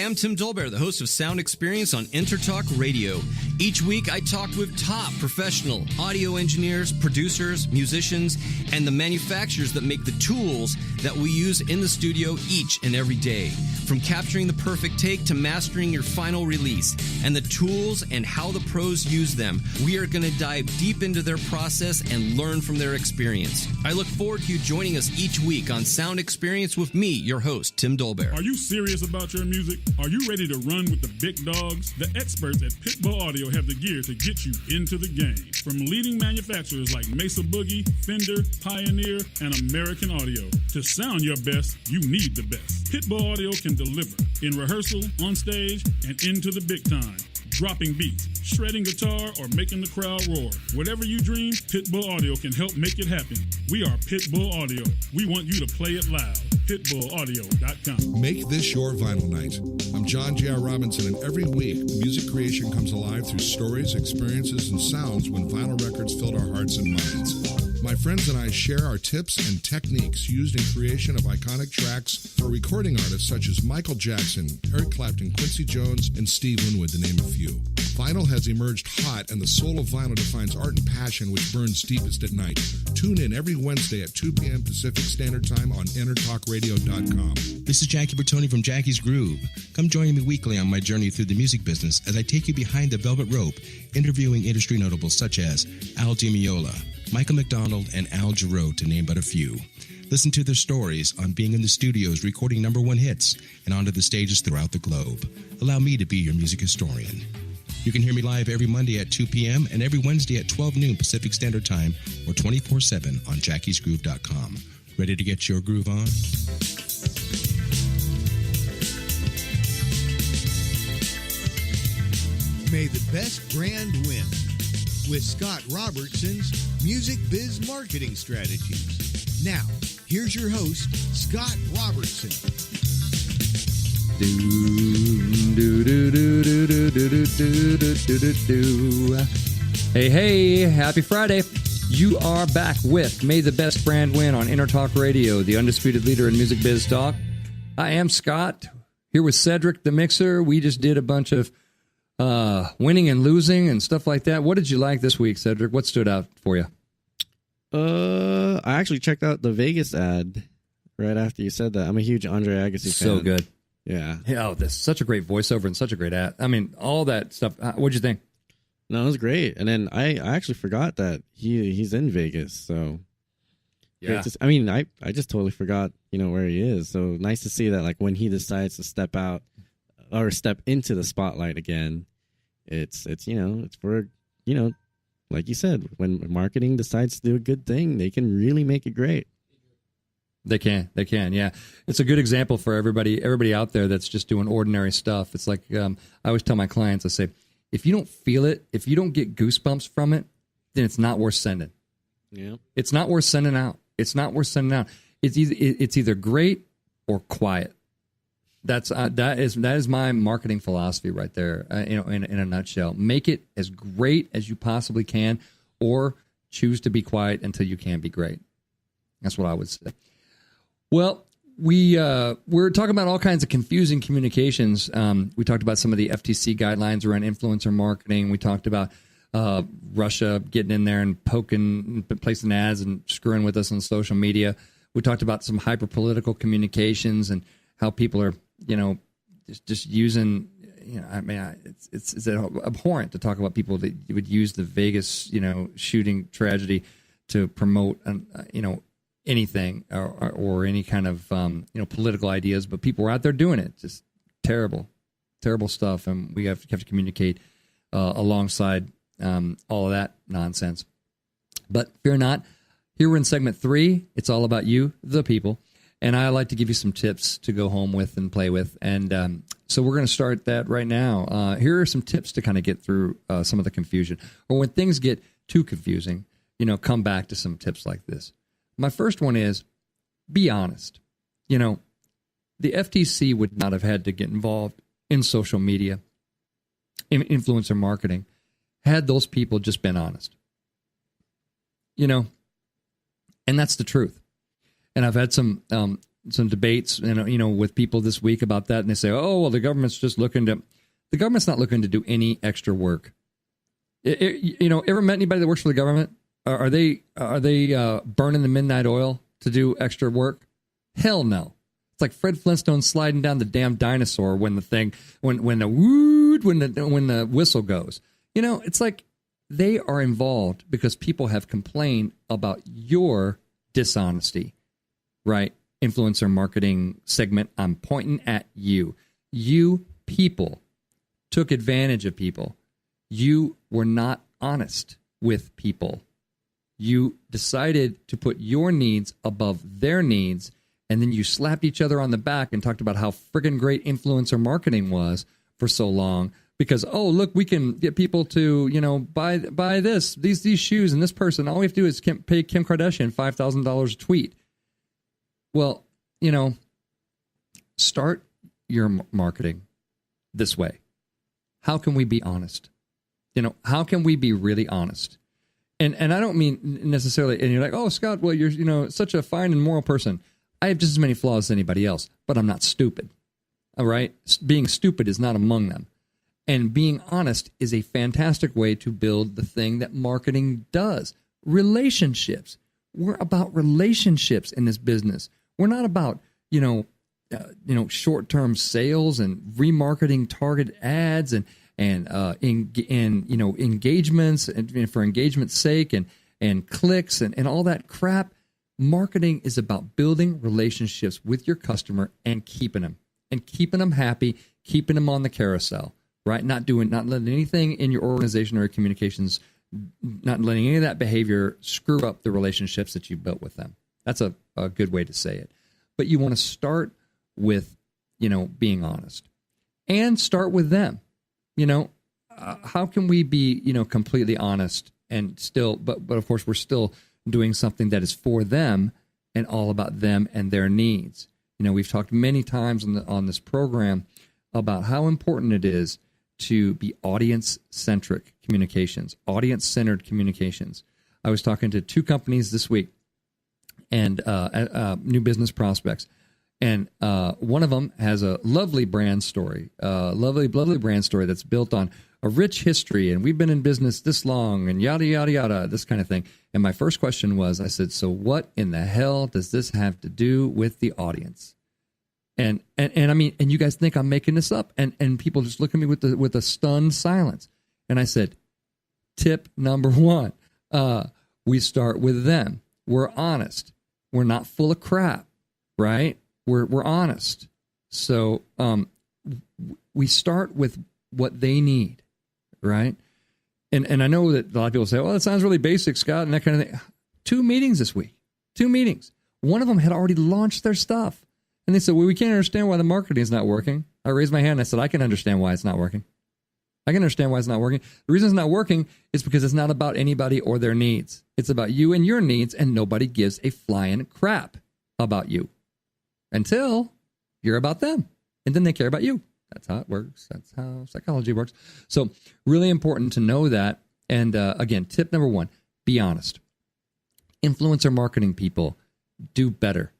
I'm Tim Dolbear, the host of Sound Experience on Intertalk Radio. Each week, I talk with top professional audio engineers, producers, musicians, and the manufacturers that make the tools that we use in the studio each and every day. From capturing the perfect take to mastering your final release, and the tools and how the pros use them, we are going to dive deep into their process and learn from their experience. I look forward to you joining us each week on Sound Experience with me, your host, Tim Dolbear. Are you serious about your music? Are you ready to run with the big dogs? The experts at Pitbull Audio have the gear to get you into the game. From leading manufacturers like Mesa Boogie, Fender, Pioneer, and American Audio. To sound your best, you need the best. Pitbull Audio can deliver in rehearsal, on stage, and into the big time. Dropping beats, shredding guitar, or making the crowd roar. Whatever you dream, Pitbull Audio can help make it happen. We are Pitbull Audio. We want you to play it loud. PitbullAudio.com. Make this your vinyl night. I'm John J.R. Robinson, and every week, music creation comes alive through stories, experiences, and sounds when vinyl records filled our hearts and minds. My friends and I share our tips and techniques used in creation of iconic tracks for recording artists such as Michael Jackson, Eric Clapton, Quincy Jones, and Steve Winwood, to name a few. Vinyl has emerged hot, and the soul of vinyl defines art and passion which burns deepest at night. Tune in every Wednesday at 2 p.m. Pacific Standard Time on intertalkradio.com. This is Jackie Bertoni from Jackie's Groove. Come join me weekly on my journey through the music business as I take you behind the velvet rope, interviewing industry notables such as Al Di Meola, Michael McDonald, and Al Jarreau, to name but a few. Listen to their stories on being in the studios recording number one hits and onto the stages throughout the globe. Allow me to be your music historian. You can hear me live every Monday at 2 p.m. and every Wednesday at 12 noon Pacific Standard Time or 24/7 on jackiesgroove.com. Ready to get your groove on? May the best brand win with Scott Robertson's Music Biz Marketing Strategies. Now, here's your host, Scott Robertson. Hey, happy Friday. You are back with May the Best Brand Win on Intertalk Radio, the undisputed leader in music biz talk. I am Scott, here with Cedric the Mixer. We just did a bunch of winning and losing and stuff like that. What did you like this week, Cedric? What stood out for you? I actually checked out the Vegas ad right after you said that. I'm a huge Andre Agassi fan. So good. Yeah. Oh, this is such a great voiceover and such a great ad. I mean, all that stuff. What'd you think? No, it was great. And then I actually forgot that he's in Vegas. So yeah, I just totally forgot, where he is. So nice to see that, like, when he decides to step out or step into the spotlight again, it's for, like you said, when marketing decides to do a good thing, they can really make it great. They can, yeah. It's a good example for everybody out there that's just doing ordinary stuff. It's like I always tell my clients, I say, if you don't feel it, if you don't get goosebumps from it, then it's not worth sending. Yeah, it's not worth sending out. It's not worth sending out. It's either great or quiet. That is my marketing philosophy right there. In a nutshell, make it as great as you possibly can, or choose to be quiet until you can be great. That's what I would say. Well, we're talking about all kinds of confusing communications. We talked about some of the FTC guidelines around influencer marketing. We talked about Russia getting in there and placing ads and screwing with us on social media. We talked about some hyper-political communications and how people are, just using, it's abhorrent to talk about people that would use the Vegas, shooting tragedy to promote, anything or any kind of, political ideas, but people were out there doing it. Just terrible stuff. And we have to communicate alongside all of that nonsense. But fear not, here we're in segment 3. It's all about you, the people. And I like to give you some tips to go home with and play with. And so we're going to start that right now. Here are some tips to kind of get through some of the confusion. Or when things get too confusing, come back to some tips like this. My first one is be honest. The FTC would not have had to get involved in social media, in influencer marketing, had those people just been honest. And that's the truth. And I've had some debates, with people this week about that, and they say, "Oh, well, the government's not looking to do any extra work." Ever met anybody that works for the government? Are they burning the midnight oil to do extra work? Hell no. It's like Fred Flintstone sliding down the damn dinosaur when the whistle goes. It's like they are involved because people have complained about your dishonesty. Right? Influencer marketing segment, I'm pointing at you. You people took advantage of people. You were not honest with people. You decided to put your needs above their needs, and then you slapped each other on the back and talked about how friggin' great influencer marketing was for so long because, oh, look, we can get people to, buy these shoes and this person. All we have to do is pay Kim Kardashian $5,000 a tweet. Well, start your marketing this way. How can we be honest? How can we be really honest? And I don't mean necessarily, and you're like, oh, Scott, well, you're, such a fine and moral person. I have just as many flaws as anybody else, but I'm not stupid. All right? Being stupid is not among them. And being honest is a fantastic way to build the thing that marketing does. Relationships. We're about relationships in this business. We're not about, short-term sales and remarketing target ads and engagements and for engagement's sake and clicks and all that crap. Marketing is about building relationships with your customer and keeping them happy, keeping them on the carousel, right? Not letting anything in your organization or your communications, not letting any of that behavior screw up the relationships that you built with them. That's a good way to say it. But you want to start with, being honest and start with them. How can we be, completely honest and still, but of course we're still doing something that is for them and all about them and their needs. We've talked many times on this program about how important it is to be audience-centric communications, audience-centered communications. I was talking to 2 companies this week and new business prospects. And one of them has a lovely brand story, lovely brand story that's built on a rich history. And we've been in business this long and yada, yada, yada, this kind of thing. And my first question was, I said, so what in the hell does this have to do with the audience? And I mean, and you guys think I'm making this up. And people just look at me with a stunned silence. And I said, tip number 1, we start with them. We're honest. We're not full of crap, right? We're honest. So we start with what they need, right? And I know that a lot of people say, well, that sounds really basic, Scott, and that kind of thing. 2 meetings this week. 2 meetings. One of them had already launched their stuff. And they said, well, we can't understand why the marketing is not working. I raised my hand and I said, I can understand why it's not working. I can understand why it's not working. The reason it's not working is because it's not about anybody or their needs. It's about you and your needs, and nobody gives a flying crap about you until you're about them. And then they care about you. That's how it works. That's how psychology works. So really important to know that. And again, tip number 1, be honest. Influencer marketing people, do better.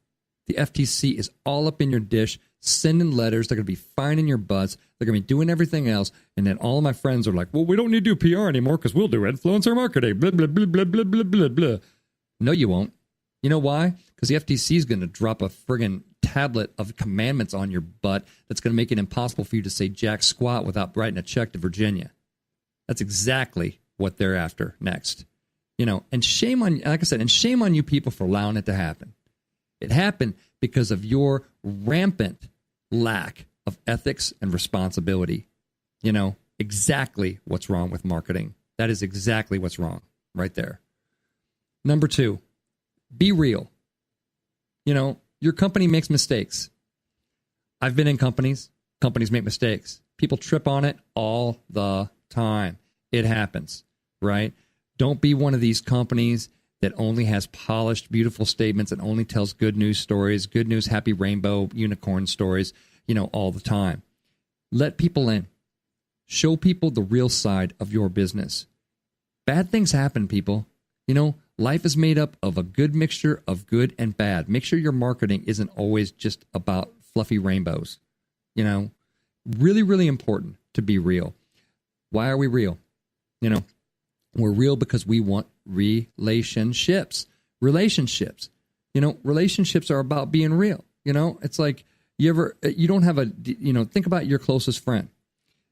The FTC is all up in your dish, sending letters. They're going to be finding your butts. They're going to be doing everything else. And then all of my friends are like, well, we don't need to do PR anymore because we'll do influencer marketing. Blah, blah, blah, blah, blah, blah, blah, blah. No, you won't. You know why? Because the FTC is going to drop a friggin' tablet of commandments on your butt that's going to make it impossible for you to say jack squat without writing a check to Virginia. That's exactly what they're after next. And shame on, like I said, and shame on you people for allowing it to happen. It happened because of your rampant lack of ethics and responsibility. Exactly what's wrong with marketing. That is exactly what's wrong right there. Number 2, be real. Your company makes mistakes. I've been in companies. Companies make mistakes. People trip on it all the time. It happens, right? Don't be one of these companies that only has polished, beautiful statements and only tells good news stories, good news, happy rainbow, unicorn stories, all the time. Let people in. Show people the real side of your business. Bad things happen, people. Life is made up of a good mixture of good and bad. Make sure your marketing isn't always just about fluffy rainbows. Really, really important to be real. Why are we real? We're real because we want relationships. Relationships are about being real. It's like you don't have think about your closest friend.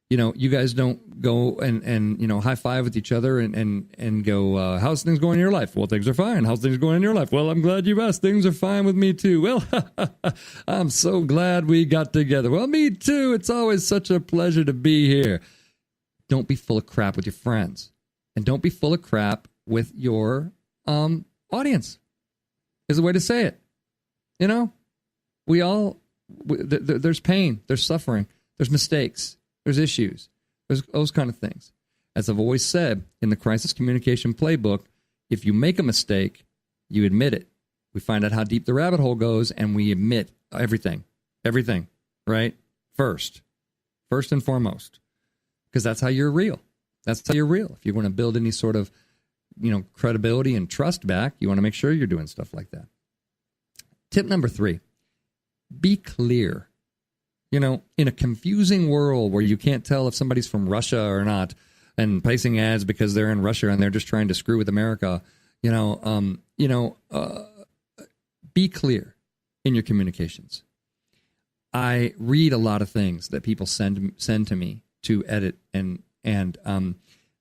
You guys don't go and high five with each other and go, how's things going in your life? Well, things are fine. How's things going in your life? Well, I'm glad you asked. Things are fine with me too. Well, I'm so glad we got together. Well, me too. It's always such a pleasure to be here. Don't be full of crap with your friends. And don't be full of crap with your audience, is the way to say it. There's pain, there's suffering, there's mistakes, there's issues, there's those kind of things. As I've always said in the crisis communication playbook, if you make a mistake, you admit it. We find out how deep the rabbit hole goes, and we admit everything, right? First and foremost, because that's how you're real. That's how you're real. If you want to build any sort of, credibility and trust back, you want to make sure you're doing stuff like that. Tip number 3, be clear. in a confusing world where you can't tell if somebody's from Russia or not, and placing ads because they're in Russia and they're just trying to screw with America, be clear in your communications. I read a lot of things that people send to me to edit, and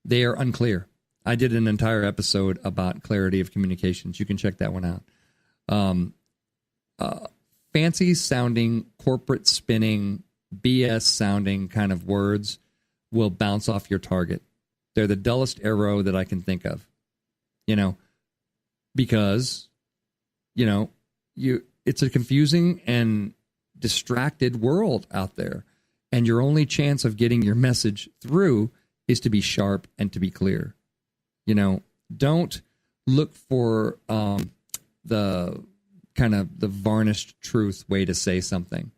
they are unclear. I did an entire episode about clarity of communications. You can check that one out. Fancy sounding, corporate spinning, BS sounding kind of words will bounce off your target. They're the dullest arrow that I can think of, because, it's a confusing and distracted world out there. And your only chance of getting your message through is to be sharp and to be clear. Don't look for the kind of the varnished truth way to say something.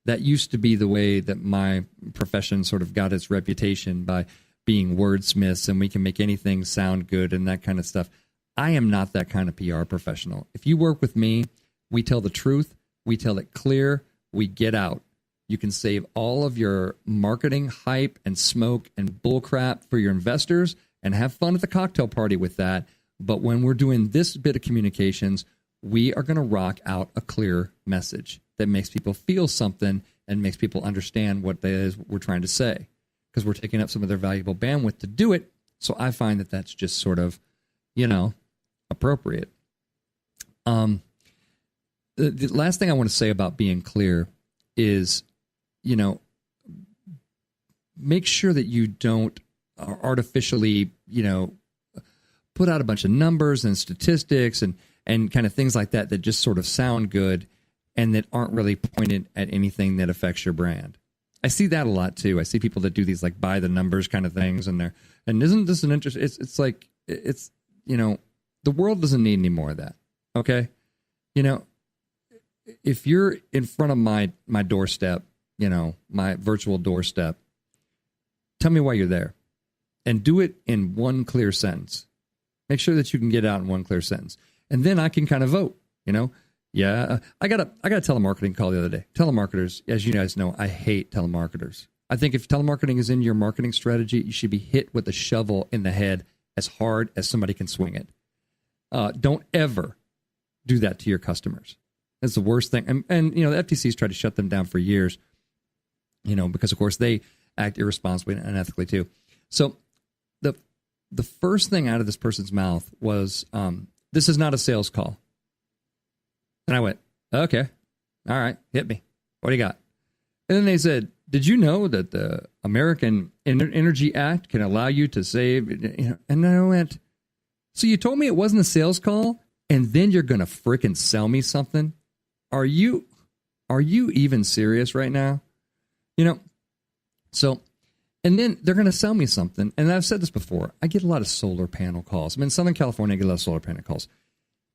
That used to be the way that my profession sort of got its reputation, by being wordsmiths and we can make anything sound good and that kind of stuff. I am not that kind of PR professional. If you work with me, we tell the truth, we tell it clear, we get out. You can save all of your marketing hype and smoke and bullcrap for your investors and have fun at the cocktail party with that. But when we're doing this bit of communications, we are going to rock out a clear message that makes people feel something and makes people understand what it is we're trying to say, because we're taking up some of their valuable bandwidth to do it. So I find that that's just sort of, appropriate. The last thing I want to say about being clear is, make sure that you don't artificially, put out a bunch of numbers and statistics and kind of things like that just sort of sound good and that aren't really pointed at anything that affects your brand. I see that a lot too. I see people that do these like by the numbers kind of things, and isn't this an interest? It's like, the world doesn't need any more of that. Okay. If you're in front of my doorstep, my virtual doorstep, tell me why you're there, and do it in one clear sentence. Make sure that you can get out in one clear sentence, and then I can kind of vote. Yeah, I got a telemarketing call the other day. Telemarketers, as you guys know, I hate telemarketers. I think if telemarketing is in your marketing strategy, you should be hit with a shovel in the head as hard as somebody can swing it. Don't ever do that to your customers. That's the worst thing. And the FTC's tried to shut them down for years, because of course they act irresponsibly and unethically too. So the first thing out of this person's mouth was, this is not a sales call. And I went, okay, all right, hit me. What do you got? And then they said, did you know that the American Energy Act can allow you to save? And I went, so you told me it wasn't a sales call, and then you're going to frickin' sell me something? Are you even serious right now? So, and then they're going to sell me something. And I've said this before. I get a lot of solar panel calls. In Southern California, I get a lot of solar panel calls.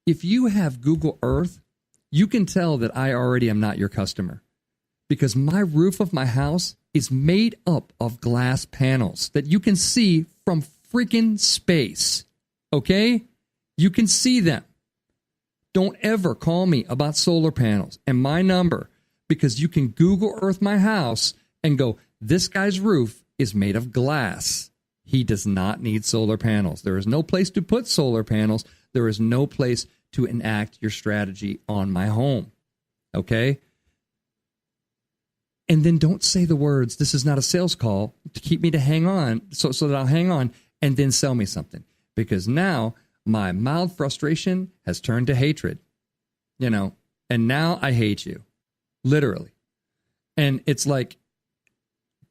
If you have Google Earth, you can tell that I already am not your customer, because my roof of my house is made up of glass panels that you can see from freaking space. Okay? You can see them. Don't ever call me about solar panels and my number, because you can Google Earth my house and go, this guy's roof is made of glass. He does not need solar panels. There is no place to put solar panels. There is no place to enact your strategy on my home. Okay? And then don't say the words, this is not a sales call, to keep me to hang on, so that I'll hang on, and then sell me something. Because now my mild frustration has turned to hatred, and now I hate you, literally. And it's like,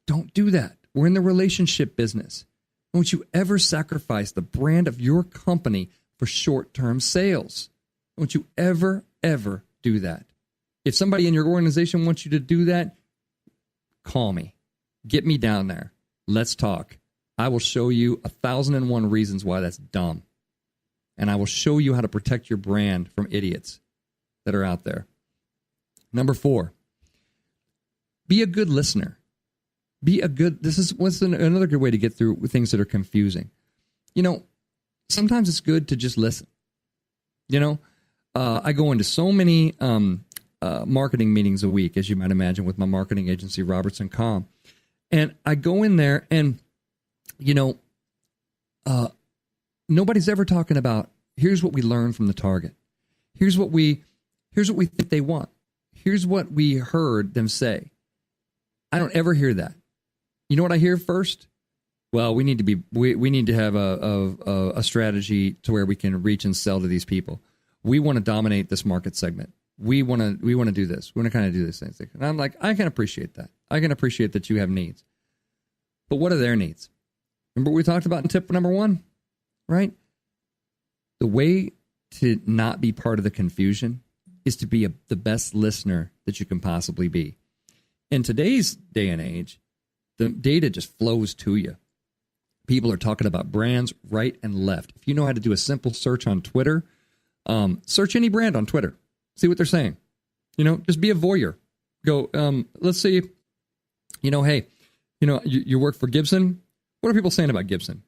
don't do that. We're in the relationship business. Don't you ever sacrifice the brand of your company for short-term sales. Don't you ever, ever do that. If somebody in your organization wants you to do that, call me. Get me down there. Let's talk. I will show you 1,001 reasons why that's dumb. And I will show you how to protect your brand from idiots that are out there. Number 4, be a good listener. This is another good way to get through things that are confusing. Sometimes it's good to just listen. I go into so many marketing meetings a week, as you might imagine, with my marketing agency, Robertson Com. And I go in there and, nobody's ever talking about, here's what we learned from the target. Here's what we think they want. Here's what we heard them say. I don't ever hear that. You know what I hear first? Well, we need to have a strategy to where we can reach and sell to these people. We want to dominate this market segment. We want to do this. We want to kind of do these things. And I'm like, I can appreciate that. I can appreciate that you have needs. But what are their needs? Remember what we talked about in tip number 1, right? The way to not be part of the confusion is to be the best listener that you can possibly be. In today's day and age, the data just flows to you. People are talking about brands right and left. If you know how to do a simple search on Twitter, search any brand on Twitter. See what they're saying. Just be a voyeur. Go, let's see, hey, you work for Gibson. What are people saying about Gibson?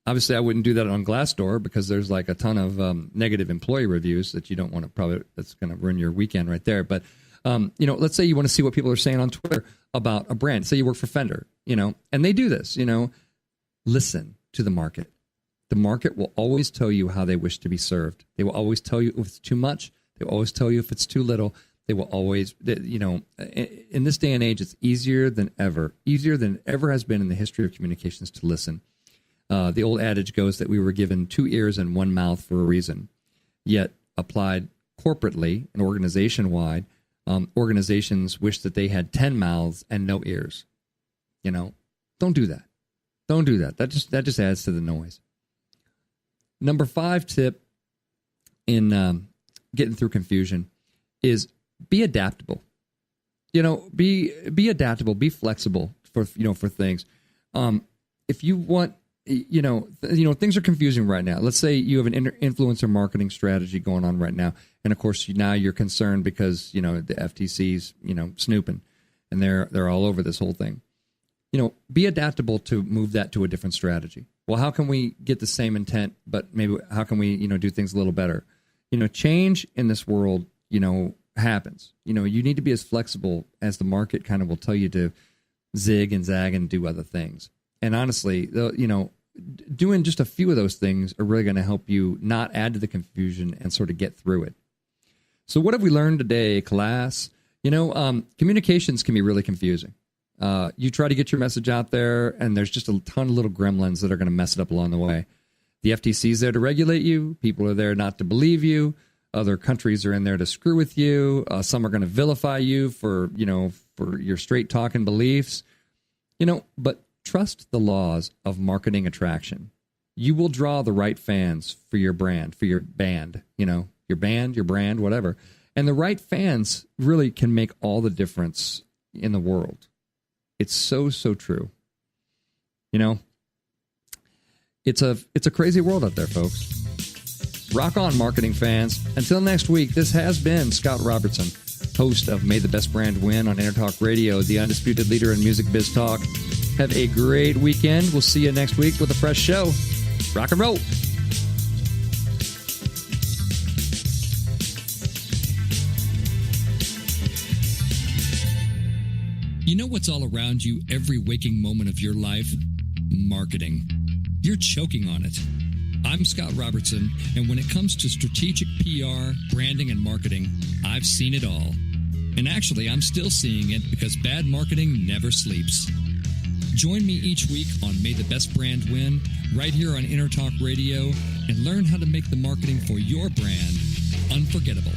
Obviously I wouldn't do that on Glassdoor because there's like a ton of negative employee reviews that you don't want to that's going to ruin your weekend right there. But, let's say you want to see what people are saying on Twitter about a brand. Say you work for Fender, and they do this, listen to the market. The market will always tell you how they wish to be served. They will always tell you if it's too much. They will always tell you if it's too little. They will always, in this day and age, it's easier than ever has been in the history of communications to listen. The old adage goes that we were given 2 ears and 1 mouth for a reason, yet applied corporately and organization-wide, organizations wish that they had 10 mouths and no ears. Don't do that. Don't do that. That just adds to the noise. Number 5 tip in getting through confusion is be adaptable. Be adaptable, be flexible for things. If you want, things are confusing right now. Let's say you have an influencer marketing strategy going on right now. And of course, now you're concerned because, the FTC's, snooping and they're all over this whole thing. Be adaptable to move that to a different strategy. Well, how can we get the same intent, but maybe how can we, do things a little better? Change in this world, happens. You need to be as flexible as the market kind of will tell you to zig and zag and do other things. And honestly, doing just a few of those things are really going to help you not add to the confusion and sort of get through it. So what have we learned today, class? Communications can be really confusing. You try to get your message out there, and there's just a ton of little gremlins that are going to mess it up along the way. The FTC is there to regulate you. People are there not to believe you. Other countries are in there to screw with you. Some are going to vilify you for your straight talking beliefs. But trust the laws of marketing attraction. You will draw the right fans for your brand, for your band, your band, your brand, whatever. And the right fans really can make all the difference in the world. It's so, so true. It's a crazy world out there, folks. Rock on, marketing fans. Until next week, this has been Scott Robertson, host of May the Best Brand Win on Intertalk Radio, the undisputed leader in music biz talk. Have a great weekend. We'll see you next week with a fresh show. Rock and roll. You know what's all around you every waking moment of your life? Marketing. You're choking on it. I'm Scott Robertson, and when it comes to strategic PR, branding, and marketing, I've seen it all. And actually, I'm still seeing it because bad marketing never sleeps. Join me each week on May the Best Brand Win, right here on Intertalk Radio, and learn how to make the marketing for your brand unforgettable.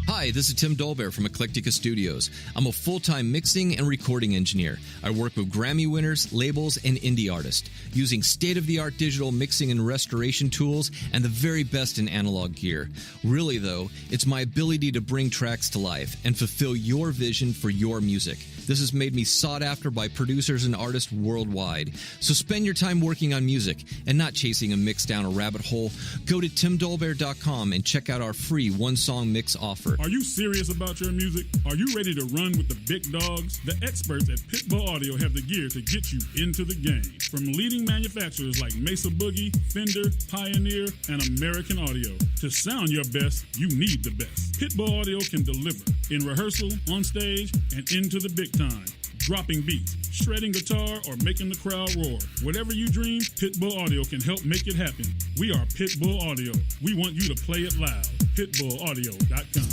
Hi, this is Tim Dolbear from Eclectica Studios. I'm a full-time mixing and recording engineer. I work with Grammy winners, labels, and indie artists, using state-of-the-art digital mixing and restoration tools and the very best in analog gear. Really, though, it's my ability to bring tracks to life and fulfill your vision for your music. This has made me sought after by producers and artists worldwide. So spend your time working on music and not chasing a mix down a rabbit hole. Go to timdolbear.com and check out our free one-song mix offer. Are you serious about your music? Are you ready to run with the big dogs? The experts at Pitbull Audio have the gear to get you into the game. From leading manufacturers like Mesa Boogie, Fender, Pioneer, and American Audio. To sound your best, you need the best. Pitbull Audio can deliver in rehearsal, on stage, and into the big time. Dropping beats, shredding guitar, or making the crowd roar. Whatever you dream, Pitbull Audio can help make it happen. We are Pitbull Audio. We want you to play it loud. PitbullAudio.com.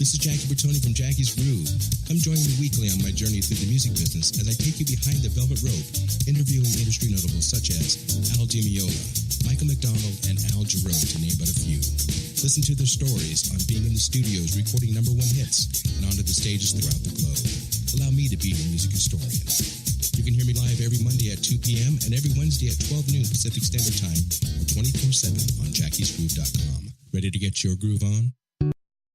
This is Jackie Bertoni from Jackie's Groove. Come join me weekly on my journey through the music business as I take you behind the velvet rope, interviewing industry notables such as Al DiMeola, Michael McDonald, and Al Jarreau, to name but a few. Listen to their stories on being in the studios recording #1 hits and onto the stages throughout the globe. Allow me to be your music historian. You can hear me live every Monday at 2 p.m. and every Wednesday at 12 noon Pacific Standard Time or 24/7 on jackiesgroove.com. Ready to get your groove on?